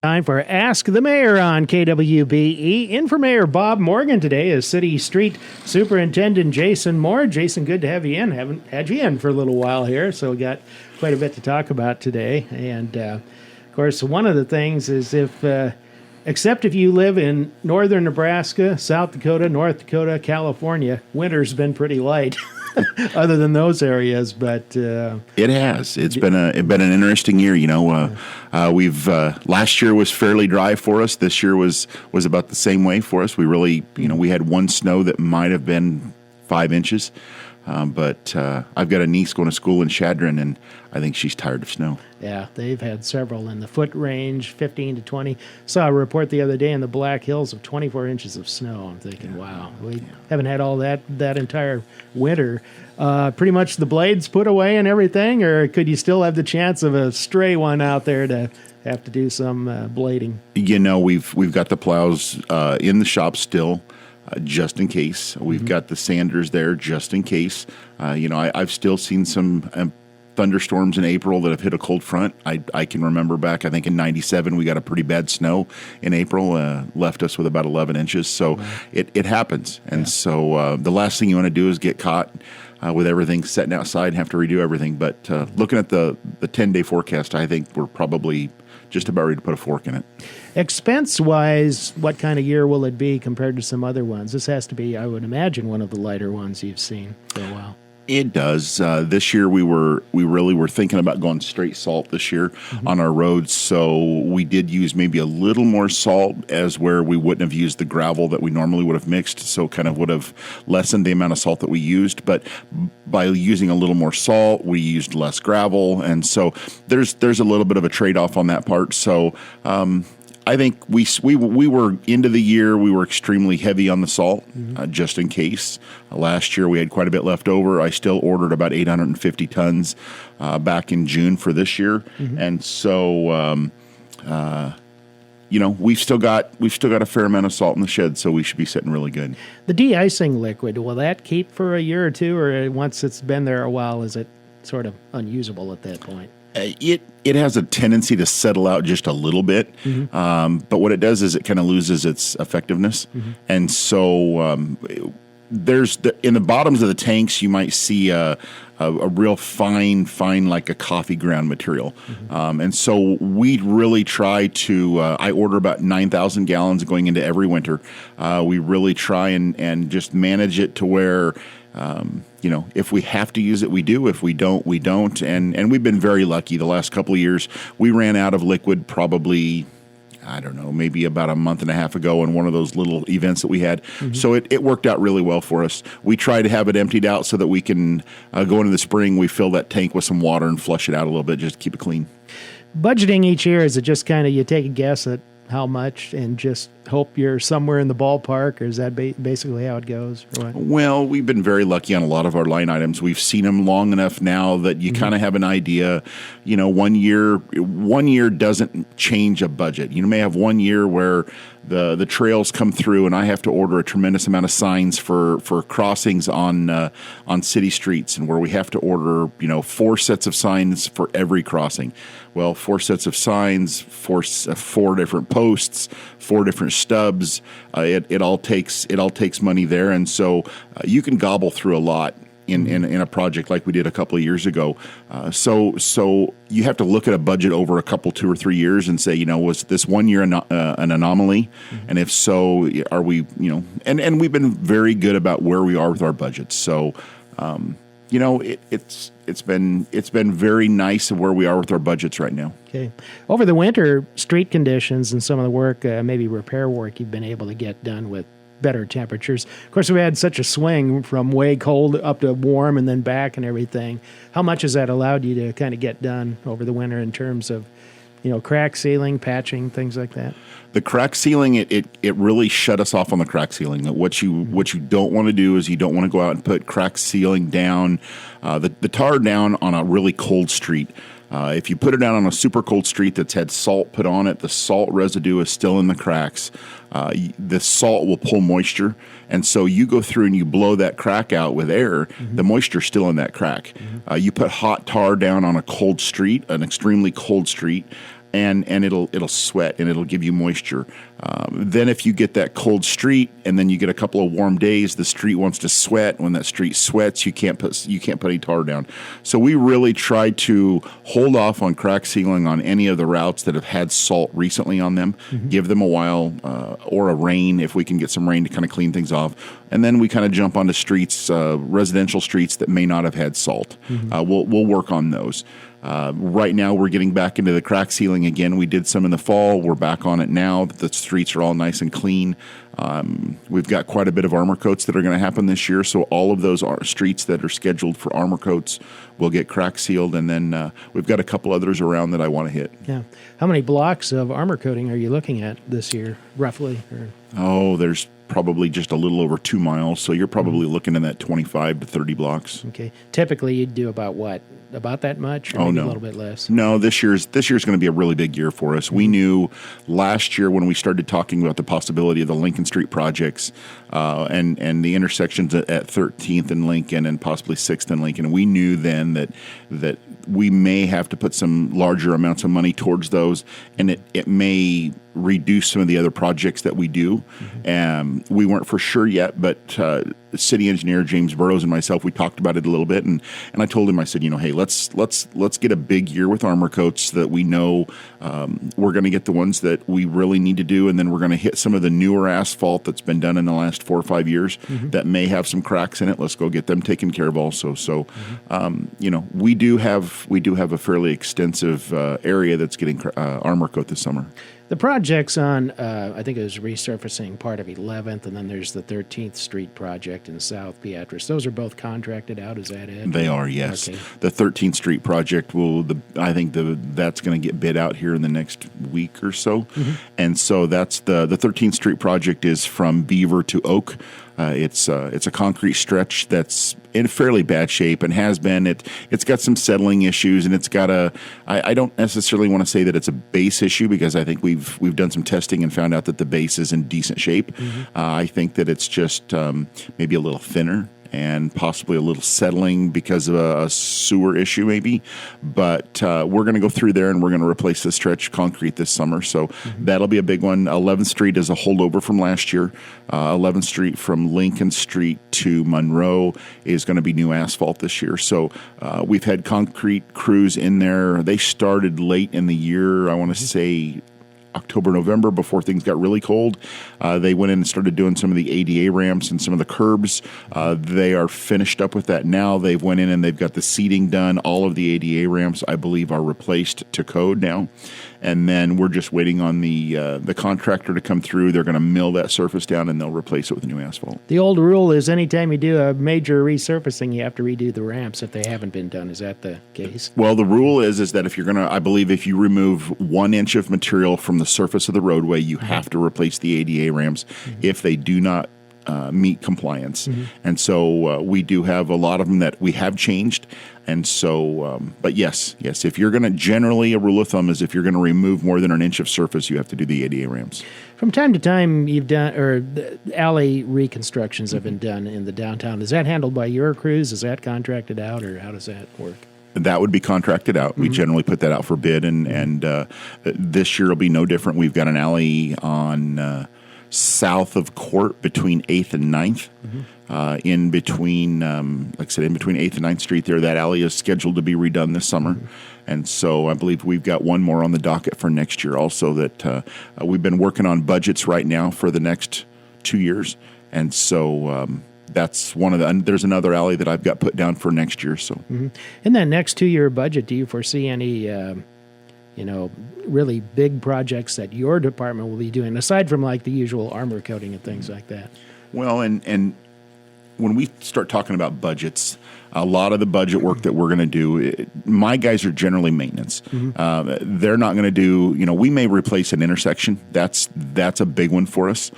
Time for Ask the Mayor on KWBE. In for Mayor Bob Morgan today is City Street Superintendent Jason Moore. Jason, good to have you in. Haven't had you in for a little while here, so we got quite a bit to talk about today. And, of course, one of the things is except if you live in northern Nebraska, South Dakota, North Dakota, California, winter's been pretty light. Other than those areas, but it has. It's been an interesting year. We've last year was fairly dry for us. This year was about the same way for us. We really, we had one snow that might have been 5 inches. But I've got a niece going to school in Chadron, and I think she's tired of snow. Yeah, they've had several in the foot range, 15 to 20. Saw a report the other day in the Black Hills of 24 inches of snow. I'm thinking, wow, we haven't had all that entire winter. Pretty much the blades put away and everything, or could you still have the chance of a stray one out there to have to do some blading? We've got the plows in the shop still. Just in case. We've got the sanders there just in case. I've still seen some thunderstorms in April that have hit a cold front. I can remember back, I think in 97, we got a pretty bad snow in April, left us with about 11 inches. So it happens. And so the last thing you want to do is get caught with everything setting outside and have to redo everything. But looking at the 10-day forecast, I think we're probably just about ready to put a fork in it. Expense-wise, what kind of year will it be compared to some other ones? This has to be, I would imagine, one of the lighter ones you've seen for a while. It does. This year we really were thinking about going straight salt this year on our roads. So we did use maybe a little more salt as where we wouldn't have used the gravel that we normally would have mixed. So kind of would have lessened the amount of salt that we used. But by using a little more salt, we used less gravel. And so there's a little bit of a trade-off on that part. So I think we were into the year, we were extremely heavy on the salt, just in case. Last year we had quite a bit left over. I still ordered about 850 tons back in June for this year. And so, we've still got a fair amount of salt in the shed, so we should be sitting really good. The de-icing liquid, will that keep for a year or two, or once it's been there a while, is it sort of unusable at that point? It has a tendency to settle out just a little bit, but what it does is it kind of loses its effectiveness, and so in the bottoms of the tanks you might see a real fine like a coffee ground material, and so we really try to. I order about 9,000 gallons going into every winter. We really try and just manage it to where. If we have to use it, we do. If we don't, we don't. And we've been very lucky the last couple of years. We ran out of liquid probably, I don't know, maybe about a month and a half ago in one of those little events that we had. So it worked out really well for us. We try to have it emptied out so that we can go into the spring, we fill that tank with some water and flush it out a little bit just to keep it clean. Budgeting each year, is it just kind of you take a guess at how much and just hope you're somewhere in the ballpark, or is that basically how it goes? Or what? Well, we've been very lucky on a lot of our line items. We've seen them long enough now that you kind of have an idea. 1 year doesn't change a budget. You may have 1 year where the trails come through and I have to order a tremendous amount of signs for crossings on city streets, and where we have to order 4 sets of signs for every crossing. Well, 4 sets of signs, four different posts, 4 different stubs. It all takes money there, and so you can gobble through a lot in a project like we did a couple of years ago. So you have to look at a budget over a couple, 2 or 3 years and say, was this 1 year an anomaly? And if so, are we, and we've been very good about where we are with our budgets. So, it's been very nice of where we are with our budgets right now. Okay. Over the winter, street conditions and some of the work, maybe repair work you've been able to get done with better temperatures. Of course, we had such a swing from way cold up to warm and then back and everything. How much has that allowed you to kind of get done over the winter in terms of, crack sealing, patching, things like that? The crack sealing, it really shut us off on the crack sealing. What you don't want to do is you don't want to go out and put crack sealing down, the tar down on a really cold street. If you put it down on a super cold street that's had salt put on it, the salt residue is still in the cracks. The salt will pull moisture, and so you go through and you blow that crack out with air, the moisture's still in that crack. You put hot tar down on a cold street, an extremely cold street, and it'll sweat and it'll give you moisture. Then if you get that cold street and then you get a couple of warm days, the street wants to sweat. When that street sweats, you can't put any tar down. So we really try to hold off on crack sealing on any of the routes that have had salt recently on them. Give them a while or a rain if we can get some rain to kind of clean things off. And then we kind of jump onto streets, residential streets that may not have had salt. We'll work on those. Right now, we're getting back into the crack sealing again. We did some in the fall. We're back on it now. The streets are all nice and clean. We've got quite a bit of armor coats that are going to happen this year. So all of those streets that are scheduled for armor coats will get crack sealed. And then we've got a couple others around that I want to hit. Yeah. How many blocks of armor coating are you looking at this year, roughly? There's probably just a little over 2 miles. So you're probably looking in that 25 to 30 blocks. Okay. Typically, you'd do about what? About that much, or maybe a little bit less? No, this year's going to be a really big year for us. We knew last year when we started talking about the possibility of the Lincoln Street projects and the intersections at 13th and Lincoln and possibly 6th and Lincoln, we knew then that we may have to put some larger amounts of money towards those, and it may reduce some of the other projects that we do. We weren't for sure yet, but city engineer James Burrows and myself, we talked about it a little bit, and I told him, I said, hey, let's get a big year with armor coats so that we know we're going to get the ones that we really need to do, and then we're going to hit some of the newer asphalt that's been done in the last 4 or 5 years that may have some cracks in it. Let's go get them taken care of also. So, we do have a fairly extensive area that's getting armor coat this summer. The projects on, I think it was resurfacing part of 11th, and then there's the 13th Street project in South Beatrice. Those are both contracted out, is that it? They are, yes. Okay. The 13th Street project I think that's going to get bid out here in the next week or so. And so that's the 13th Street project is from Beaver to Oak. It's a concrete stretch that's in fairly bad shape and has been. It's got some settling issues, and it's got I don't necessarily want to say that it's a base issue, because I think we've done some testing and found out that the base is in decent shape. I think that it's just maybe a little thinner and possibly a little settling because of a sewer issue maybe. But we're going to go through there and we're going to replace the stretch concrete this summer. So that'll be a big one. 11th Street is a holdover from last year. 11th Street from Lincoln Street to Monroe is going to be new asphalt this year. So we've had concrete crews in there. They started late in the year, I want to say October, November, before things got really cold. They went in and started doing some of the ADA ramps and some of the curbs. They are finished up with that now. They've went in and they've got the seating done. All of the ADA ramps, I believe, are replaced to code now. And then we're just waiting on the contractor to come through. They're going to mill that surface down and they'll replace it with new asphalt. The old rule is anytime you do a major resurfacing, you have to redo the ramps if they haven't been done. Is that the case? Well, the rule is that if you're going to, I believe if you remove 1 inch of material from the surface of the roadway, you have to replace the ADA ramps if they do not meet compliance. And so we do have a lot of them that we have changed. And so, but yes, if you're going to, generally a rule of thumb is if you're going to remove more than 1 inch of surface, you have to do the ADA ramps. From time to time, you've done, or the alley reconstructions have been done in the downtown. Is that handled by your crews? Is that contracted out, or how does that work? That would be contracted out. We generally put that out for bid, and this year will be no different. We've got an alley on south of Court between 8th and 9th. In between, like I said, in between 8th and 9th Street there, that alley is scheduled to be redone this summer. And so I believe we've got one more on the docket for next year also that we've been working on budgets right now for the next 2 years. And so that's one of the, there's another alley that I've got put down for next year. So in that next 2-year budget, do you foresee any really big projects that your department will be doing, aside from like the usual armor coating and things like that? Well, and when we start talking about budgets, a lot of the budget work that we're going to do, my guys are generally maintenance. They're not going to do, we may replace an intersection. That's a big one for us.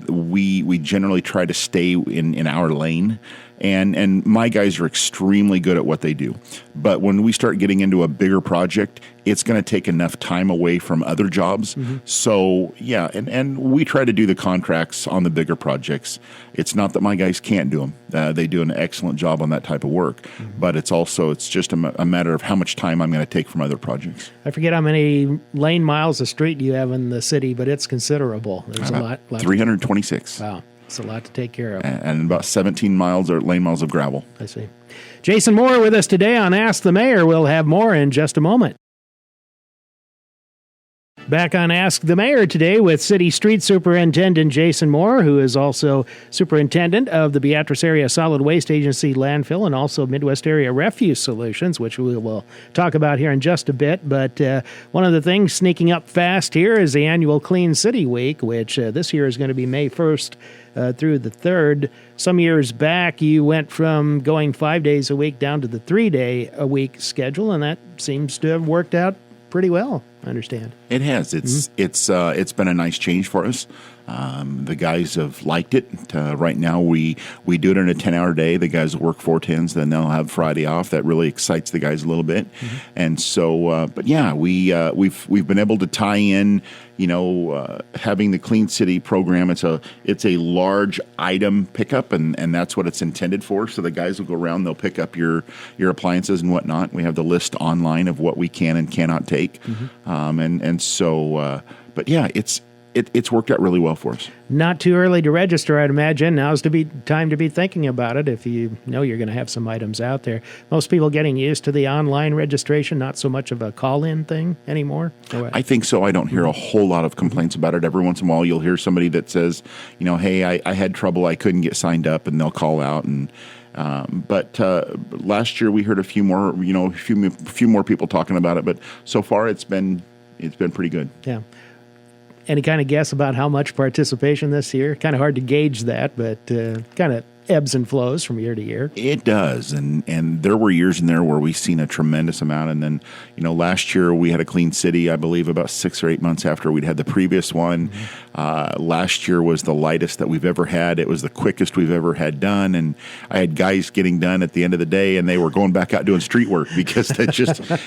We generally try to stay in our lane. and my guys are extremely good at what they do. But when we start getting into a bigger project, it's going to take enough time away from other jobs. So yeah, and we try to do the contracts on the bigger projects. It's not that my guys can't do them. They do an excellent job on that type of work, but it's just a matter of how much time I'm going to take from other projects. I forget how many lane miles of street you have in the city, but it's considerable. There's a lot. 326. Wow. It's a lot to take care of. And about 17 miles or lane miles of gravel. I see. Jason Moore with us today on Ask the Mayor. We'll have more in just a moment. Back on Ask the Mayor today with City Street Superintendent Jason Moore, who is also Superintendent of the Beatrice Area Solid Waste Agency Landfill and also Midwest Area Refuse Solutions, which we will talk about here in just a bit. But one of the things sneaking up fast here is the annual Clean City Week, which this year is going to be May 1st through the 3rd. Some years back, you went from going 5 days a week down to the 3-day-a-week schedule, and that seems to have worked out pretty well, I understand. It has. It's been a nice change for us. The guys have liked it. Right now, we do it in a 10-hour day. The guys will work 4 10s, then they'll have Friday off. That really excites the guys a little bit. And so, but yeah, we've been able to tie in. Having the Clean City program. It's a large item pickup, and that's what it's intended for. So the guys will go around, they'll pick up your appliances and whatnot. We have the list online of what we can and cannot take, but yeah, it's worked out really well for us. Not too early to register, I'd imagine. Now's time to be thinking about it if you know you're going to have some items out there. Most people getting used to the online registration, not so much of a call-in thing anymore? I think so. I don't hear a whole lot of complaints about it. Every once in a while, you'll hear somebody that says, hey, I had trouble. I couldn't get signed up, and they'll call out. But last year we heard a few more people talking about it. But so far, it's been pretty good. Yeah. Any kind of guess about how much participation this year? Kind of hard to gauge that, but kind of ebbs and flows from year to year. It does, and there were years in there where we've seen a tremendous amount, and then last year we had a Clean City, I believe, about 6 or 8 months after we'd had the previous one. Last year was the lightest that we've ever had. It was the quickest we've ever had done, and I had guys getting done at the end of the day, and they were going back out doing street work because it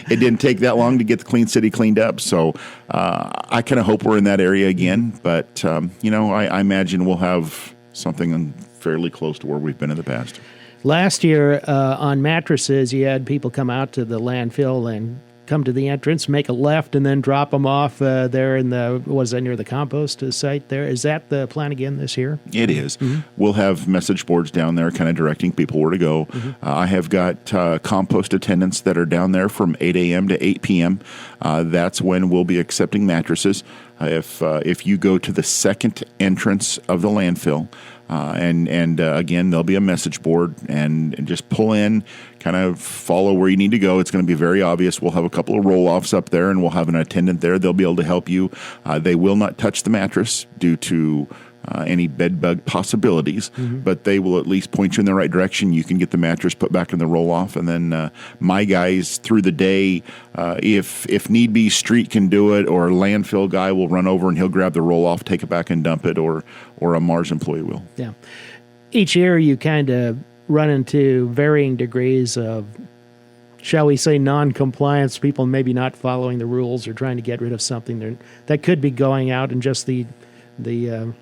didn't take that long to get the Clean City cleaned up. So I kind of hope we're in that area again, but I imagine we'll have something fairly close to where we've been in the past. Last year on mattresses, you had people come out to the landfill and come to the entrance, make a left, and then drop them off there in near the compost site there. Is that the plan again this year? It is. We'll have message boards down there kind of directing people where to go. I have got compost attendants that are down there from 8 a.m. to 8 p.m. That's when we'll be accepting mattresses. If you go to the second entrance of the landfill, again, there'll be a message board and just pull in, kind of follow where you need to go. It's going to be very obvious. We'll have a couple of roll-offs up there, and we'll have an attendant there. They'll be able to help you. They will not touch the mattress due to any bed bug possibilities, but they will at least point you in the right direction. You can get the mattress put back in the roll-off, and then my guys through the day, if need be, street can do it, or a landfill guy will run over and he'll grab the roll-off, take it back and dump it, or a Mars employee will. Yeah. Each year you kind of run into varying degrees of, shall we say, non-compliance, people maybe not following the rules or trying to get rid of something that could be going out in just the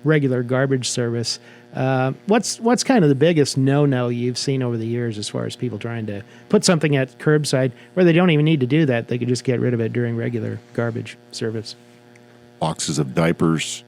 regular garbage service. What's kind of the biggest no-no you've seen over the years as far as people trying to put something at curbside where they don't even need to do that? They could just get rid of it during regular garbage service. Boxes of diapers.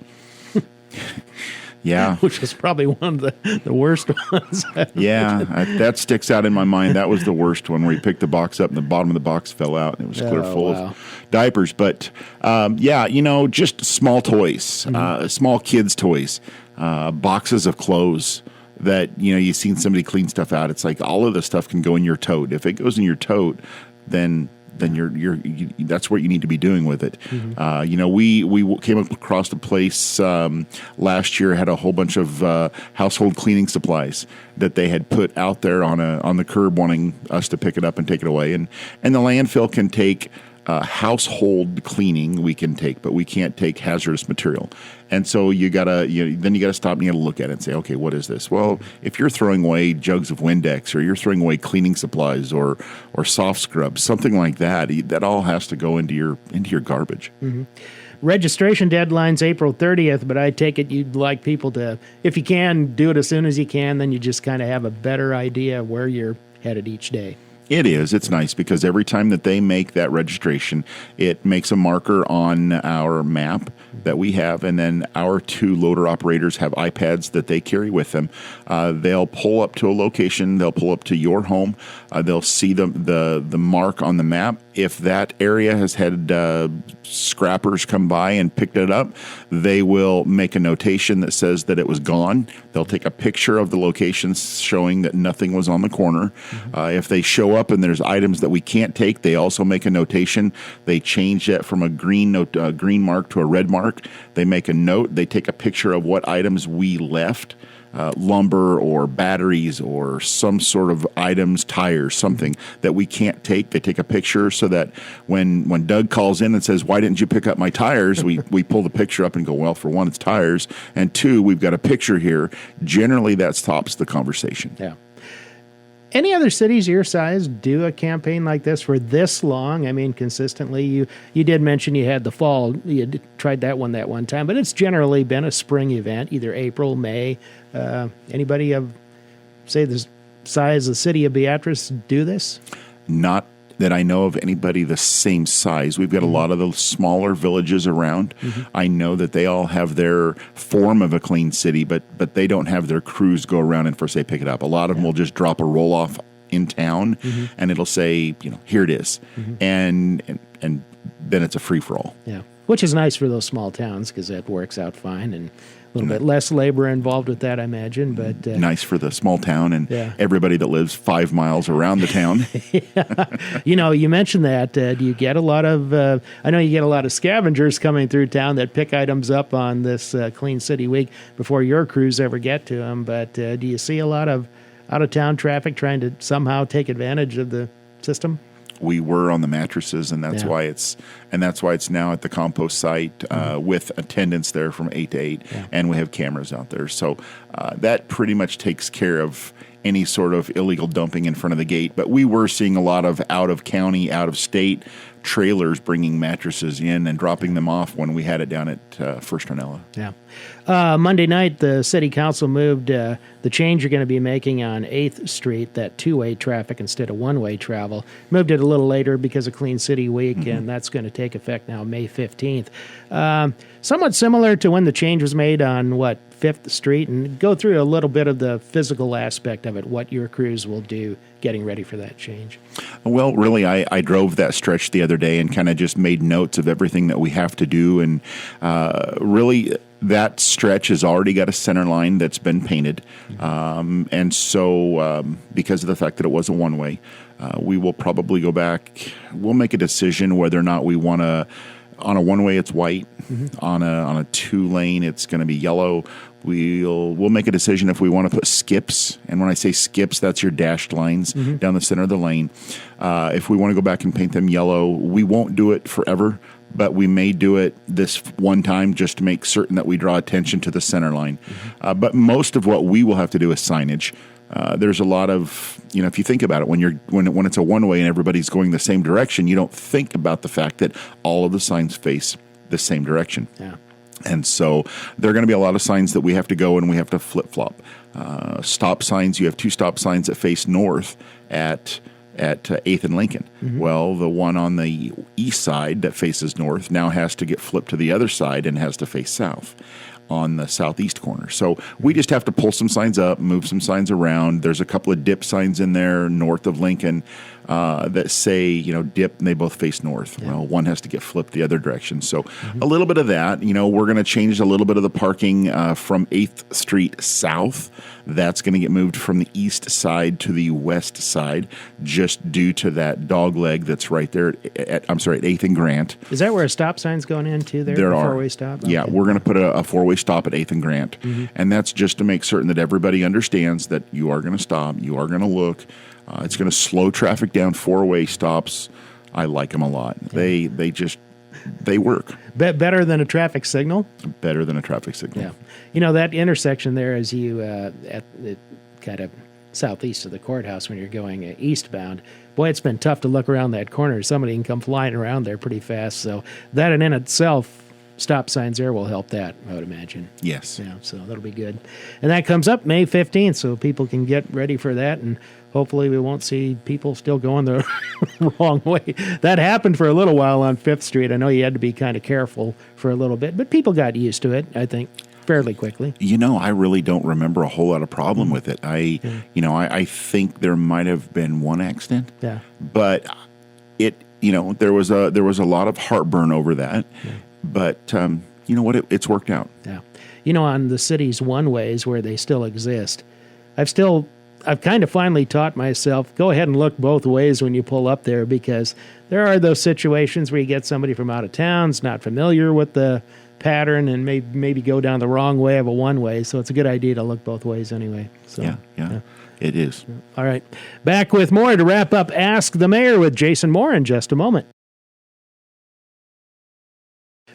Yeah. Which is probably one of the worst ones. Yeah, that sticks out in my mind. That was the worst one, where you picked the box up and the bottom of the box fell out, and it was clear full of diapers. But, just small toys, small kids' toys, boxes of clothes that, you've seen somebody clean stuff out. It's like all of this stuff can go in your tote. If it goes in your tote, then you're that's what you need to be doing with it. We came across a place last year, had a whole bunch of household cleaning supplies that they had put out there on the curb, wanting us to pick it up and take it away. And the landfill can take household cleaning we can take, but we can't take hazardous material. And so you gotta stop and you gotta look at it and say, okay, what is this? Well, if you're throwing away jugs of Windex, or you're throwing away cleaning supplies, or soft scrubs, something like that, that all has to go into your garbage. Mm-hmm. Registration deadline's April 30th, but I take it you'd like people to, if you can, do it as soon as you can. Then you just kind of have a better idea of where you're headed each day. It is. It's nice because every time that they make that registration, it makes a marker on our map that we have, and then our 2 loader operators have iPads that they carry with them. They'll pull up to a location. They'll pull up to your home. They'll see the mark on the map. If that area has had scrappers come by and picked it up, they will make a notation that says that it was gone. They'll take a picture of the location showing that nothing was on the corner. If they show up and there's items that we can't take, they also make a notation. They change that from a green mark to a red mark. They make a note. They take a picture of what items we left. Lumber or batteries or some sort of items, tires, something that we can't take. They take a picture so that when Doug calls in and says, why didn't you pick up my tires? We pull the picture up and go, well, for one, it's tires. And 2, we've got a picture here. Generally, that stops the conversation. Yeah. Any other cities your size do a campaign like this for this long? I mean, consistently. You did mention you had the fall. You tried that one time, but it's generally been a spring event, either April, May. Anybody of, say, the size of the city of Beatrice do this? Not that I know of anybody the same size. We've got a lot of the smaller villages around. I know that they all have their form of a clean city, but they don't have their crews go around and first say pick it up. A lot of them will just drop a roll-off in town, and it'll say, here it is. And then it's a free-for-all. Yeah, which is nice for those small towns because that works out fine, and a little bit less labor involved with that, I imagine. But nice for the small town and everybody that lives 5 miles around the town. You mentioned that. Do you get a lot of? I know you get a lot of scavengers coming through town that pick items up on this Clean City Week before your crews ever get to them. But do you see a lot of out-of-town traffic trying to somehow take advantage of the system? We were on the mattresses, and that's why it's now at the compost site with attendance there from 8 to 8, and we have cameras out there. So that pretty much takes care of any sort of illegal dumping in front of the gate. But we were seeing a lot of out-of-county, out-of-state trailers bringing mattresses in and dropping them off when we had it down at First Ornella. Yeah. Monday night, the city council moved the change you're going to be making on 8th Street, that 2-way traffic instead of 1-way travel. Moved it a little later because of Clean City Week, and that's going to take effect now May 15th. Somewhat similar to when the change was made on, 5th Street, and go through a little bit of the physical aspect of it, what your crews will do getting ready for that change. Well, really, I drove that stretch the other day and kind of just made notes of everything that we have to do, and really that stretch has already got a center line that's been painted, and so because of the fact that it was a one-way, we will probably go back. We'll make a decision whether or not we want to. On a one-way, it's white. On a 2-lane, it's going to be yellow. We'll make a decision if we want to put skips. And when I say skips, that's your dashed lines down the center of the lane. If we want to go back and paint them yellow, we won't do it forever, but we may do it this one time just to make certain that we draw attention to the center line. But most of what we will have to do is signage. There's a lot of, if you think about it, when it's a one-way and everybody's going the same direction, you don't think about the fact that all of the signs face the same direction. Yeah. And so there are going to be a lot of signs that we have to go and we have to flip-flop. Stop signs, you have 2 stop signs that face north at 8th and Lincoln. Well, the one on the east side that faces north now has to get flipped to the other side and has to face south on the southeast corner. So we just have to pull some signs up, move some signs around. There's a couple of dip signs in there north of Lincoln that say, dip, and they both face north. Yeah. Well, one has to get flipped the other direction. So a little bit of that. We're going to change a little bit of the parking from 8th Street south. That's going to get moved from the east side to the west side just due to that dog leg that's right there at 8th and Grant. Is that where a stop sign's going into there? There are. 4-way stop? Okay. Yeah, we're going to put a 4-way stop at 8th and Grant. And that's just to make certain that everybody understands that you are going to stop, you are going to look. It's going to slow traffic down. 4-way stops I like them a lot. Yeah. They work. Better than a traffic signal? Better than a traffic signal. Yeah. You know, that intersection there as you, at the kind of southeast of the courthouse when you're going eastbound, boy, it's been tough to look around that corner. Somebody can come flying around there pretty fast. So that in itself, stop signs there will help that, I would imagine. Yes. Yeah, so that'll be good. And that comes up May 15th, so people can get ready for that, and hopefully we won't see people still going the wrong way. That happened for a little while on 5th Street. I know you had to be kind of careful for a little bit, but people got used to it, I think, fairly quickly. You know, I really don't remember a whole lot of problem with it. I think there might have been one accident. Yeah. But there was a lot of heartburn over that. Yeah. But you know what? It's worked out. Yeah. You know, on the city's one-ways where they still exist, I've kind of finally taught myself, go ahead and look both ways when you pull up there, because there are those situations where you get somebody from out of town's not familiar with the pattern and maybe go down the wrong way of a one-way. So it's a good idea to look both ways anyway. So, yeah. It is. All right. Back with more to wrap up Ask the Mayor with Jason Moore in just a moment.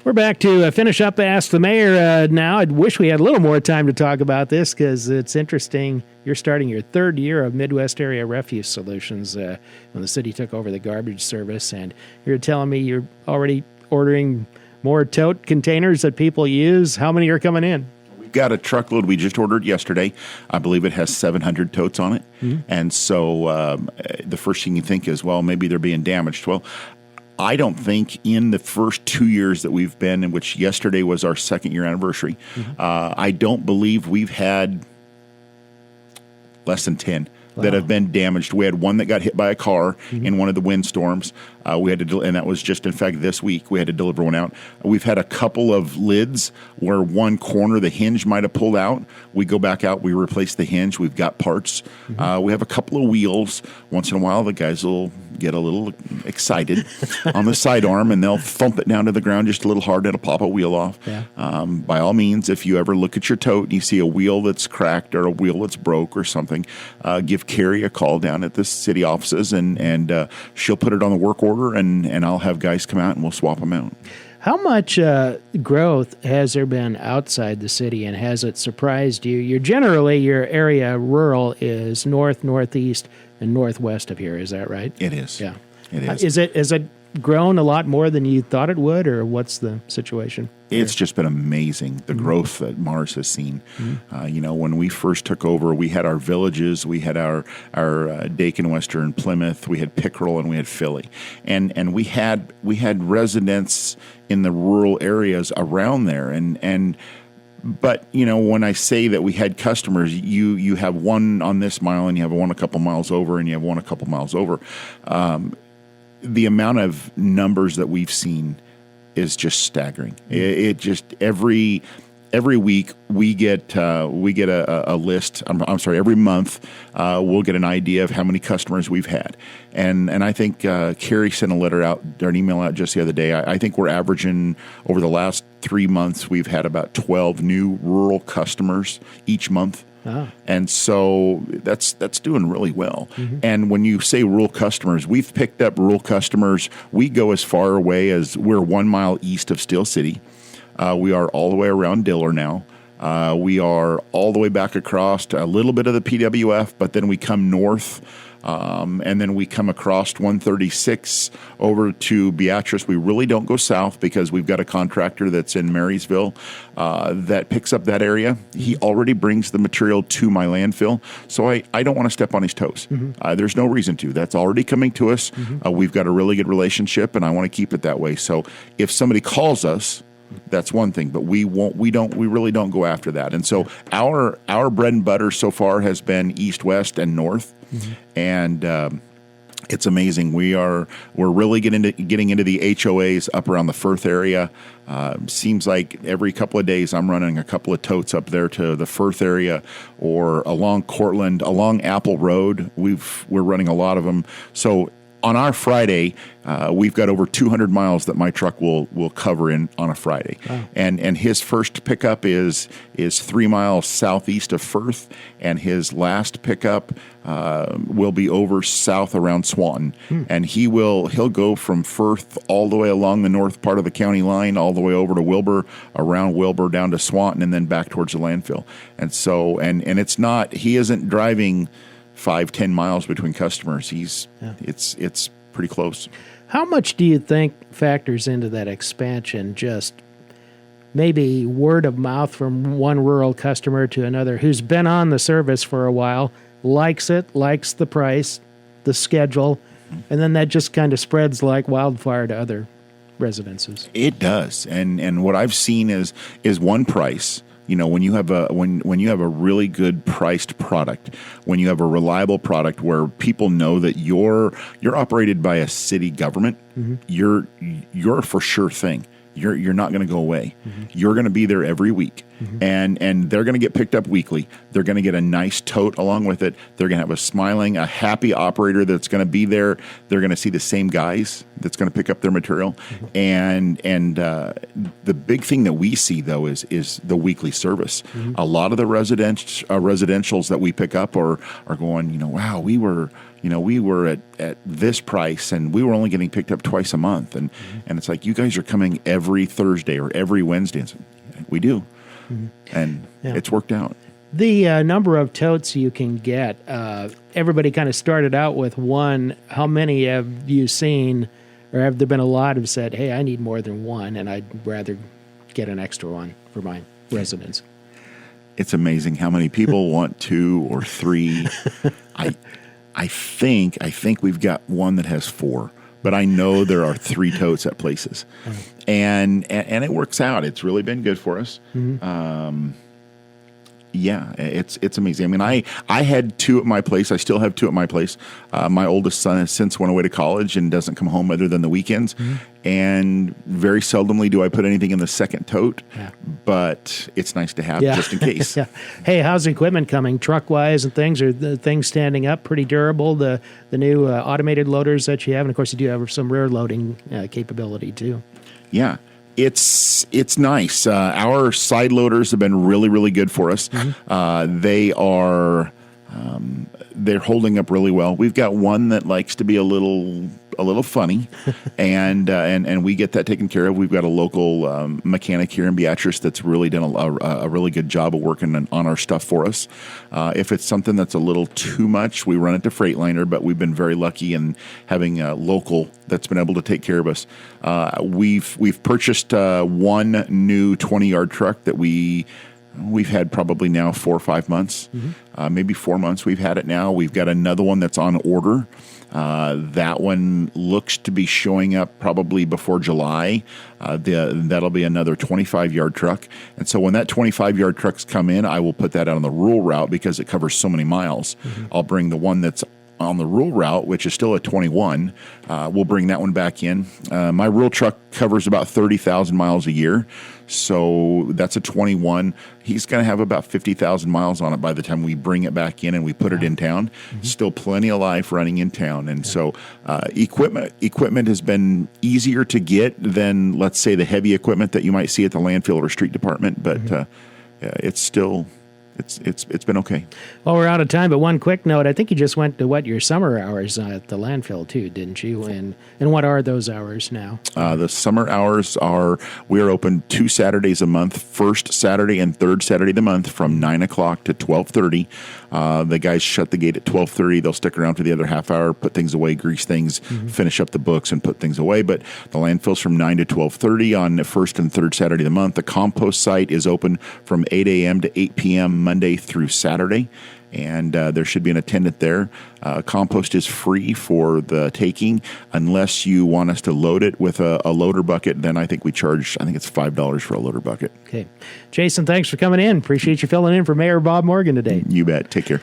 We're back to finish up Ask the Mayor now. I wish we had a little more time to talk about this because it's interesting. You're starting your 3rd year of Midwest Area Refuse Solutions when the city took over the garbage service, and you're telling me you're already ordering more tote containers that people use. How many are coming in? We've got a truckload we just ordered yesterday. I believe it has 700 totes on it. Mm-hmm. And so the first thing you think is, well, maybe they're being damaged. Well, I don't think in the first 2 years that we've been, in which yesterday was our 2nd year anniversary, I don't believe we've had less than 10 that have been damaged. We had one that got hit by a car in one of the windstorms. We had to, and that was just, in fact, this week we had to deliver one out. We've had a couple of lids where one corner, the hinge might have pulled out. We go back out, we replace the hinge. We've got parts. We have a couple of wheels. Once in a while, the guys will get a little excited on the sidearm and they'll thump it down to the ground just a little hard. It'll pop a wheel off. Yeah. By all means, if you ever look at your tote and you see a wheel that's cracked or a wheel that's broke or something, give Carrie a call down at the city offices and she'll put it on the work order and I'll have guys come out and we'll swap them out. How much growth has there been outside the city, and has it surprised you? Your area rural is north, northeast, and northwest of here. Is that right? It is. Yeah. It is. Is it grown a lot more than you thought it would, or what's the situation? It's just been amazing, the growth that Mars has seen. When we first took over, we had our villages, we had our Dakin, Western Plymouth, we had Pickerel, and we had Philly, and we had residents in the rural areas around there, But, when I say that we had customers, you have one on this mile and you have one a couple miles over and you have one a couple miles over. The amount of numbers that we've seen is just staggering. It just every week we get a list. I'm sorry. Every month we'll get an idea of how many customers we've had, and I think Carrie sent a letter out or an email out just the other day. I think we're averaging over the last 3 months we've had about 12 new rural customers each month. And so that's doing really well. And when you say rural customers, we've picked up rural customers. We go as far away as we're 1 mile east of Steel City. We are all the way around Diller now. We are all the way back across to a little bit of the PWF, but then we come north. And then we come across 136 over to Beatrice. We really don't go south because we've got a contractor that's in Marysville that picks up that area. He already brings the material to my landfill, so I don't want to step on his toes. There's no reason to. That's already coming to us. We've got a really good relationship, and I want to keep it that way. So if somebody calls us, that's one thing, but we really don't go after that. And so our bread and butter so far has been east, west, and north. And it's amazing. We're really getting into the HOAs up around the Firth area. Seems like every couple of days I'm running a couple of totes up there to the Firth area or along Cortland, along Apple Road. We're running a lot of them. So on our Friday, we've got over 200 miles that my truck will cover on a Friday. Wow. And his first pickup is 3 miles southeast of Firth, and his last pickup will be over south around Swanton. And he'll go from Firth all the way along the north part of the county line, all the way over to Wilbur, around Wilbur down to Swanton, and then back towards the landfill. And so, and it's not, he isn't driving 5-10 miles between customers. It's pretty close. How much do you think factors into that expansion? Just maybe word of mouth from one rural customer to another who's been on the service for a while, likes it, likes the price, the schedule, and then that just kind of spreads like wildfire to other residences. It does. And what I've seen is one price. You know, when you have a when you have a really good priced product, when you have a reliable product where people know that you're operated by a city government, you're a for sure thing. You're not going to go away. You're going to be there every week, and they're going to get picked up weekly. They're going to get a nice tote along with it. They're going to have a smiling, a happy operator that's going to be there. They're going to see the same guys that's going to pick up their material, and the big thing that we see though is the weekly service. A lot of the residentials that we pick up are going, wow, we were at this price, and we were only getting picked up twice a month. And it's like, you guys are coming every Thursday or every Wednesday. And so, we do. And it's worked out. The number of totes you can get, everybody kind of started out with one. How many have you seen, or have there been a lot who said, hey, I need more than one, and I'd rather get an extra one for my residents? It's amazing how many people want 2 or 3. I think we've got one that has 4, but I know there are 3 totes at places, and it works out. It's really been good for us. Yeah, it's amazing. I mean, I had 2 at my place. I still have 2 at my place. My oldest son has since went away to college and doesn't come home other than the weekends. And very seldomly do I put anything in the second tote, but it's nice to have just in case. Hey, how's the equipment coming, truck-wise and things? Are the things standing up pretty durable, the new automated loaders that you have? And, of course, you do have some rear loading capability, too. Yeah. It's nice. Our side loaders have been really, really good for us. They're holding up really well. We've got one that likes to be a little funny, and we get that taken care of. We've got a local mechanic here in Beatrice that's really done a really good job of working on our stuff for us. If it's something that's a little too much, we run it to Freightliner, but we've been very lucky in having a local that's been able to take care of us. We've purchased one new 20-yard truck that we've had probably now 4 or 5 months, maybe 4 months. We've had it now. We've got another one that's on order. That one looks to be showing up probably before July. That'll be another 25-yard truck. And so when that 25-yard trucks come in, I will put that out on the rural route because it covers so many miles. I'll bring the one that's on the rural route, which is still a 21. We'll bring that one back in. My rural truck covers about 30,000 miles a year. So that's a 21. He's going to have about 50,000 miles on it by the time we bring it back in and we put it in town. Still plenty of life running in town. And so equipment has been easier to get than, let's say, the heavy equipment that you might see at the landfill or street department. But it's still... It's been okay. Well, we're out of time, but one quick note. I think you just went to your summer hours at the landfill too, didn't you? And what are those hours now? The summer hours we are open 2 Saturdays a month, first Saturday and third Saturday of the month from 9 o'clock to 12:30. The guys shut the gate at 12:30. They'll stick around for the other half hour, put things away, grease things, finish up the books, and put things away. But the landfill's from 9 to 12:30 on the first and third Saturday of the month. The compost site is open from 8 a.m. to 8 p.m. Monday through Saturday, and there should be an attendant there. Compost is free for the taking unless you want us to load it with a loader bucket. Then I think it's $5 for a loader bucket. Okay. Jason, thanks for coming in. Appreciate you filling in for Mayor Bob Morgan today. You bet. Take care.